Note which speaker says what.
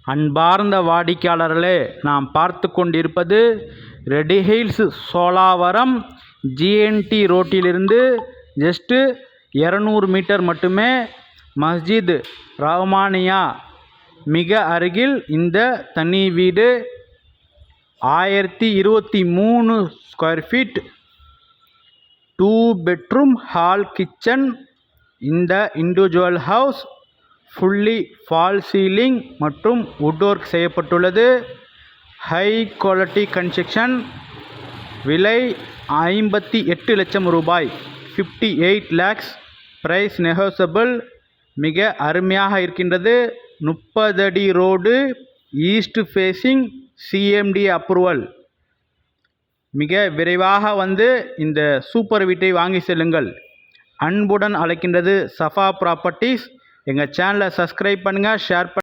Speaker 1: அன்பார்ந்த வாடிக்கையாளர்களே, நாம் பார்த்து கொண்டிருப்பது ரெட் ஹில்ஸ் சோழாவரம் ஜிஎன்டி ரோட்டிலிருந்து ஜஸ்ட்டு 200 மீட்டர் மட்டுமே மஸ்ஜித் ரஹ்மானியா மிக அருகில் இந்த தனி வீடு 1023 square feet 2 bedroom hall kitchen. இந்த individual house fully fall ceiling மற்றும் வுட் ஒர்க் செய்யப்பட்டுள்ளது. High quality construction. விலை 58 லட்சம் ரூபாய், 58 lakhs. Price negotiable. மிக அருமையாக இருக்கின்றது. 30 அடி road, east facing, CMD approval. மிக விரைவாக வந்து இந்த சூப்பர் வீட்டை வாங்கி செல்லுங்கள். அன்புடன் அழைக்கின்றது சஃபா ப்ராப்பர்ட்டிஸ். எங்கள் சேனலை சப்ஸ்கிரைப் பண்ணுங்கள், ஷேர்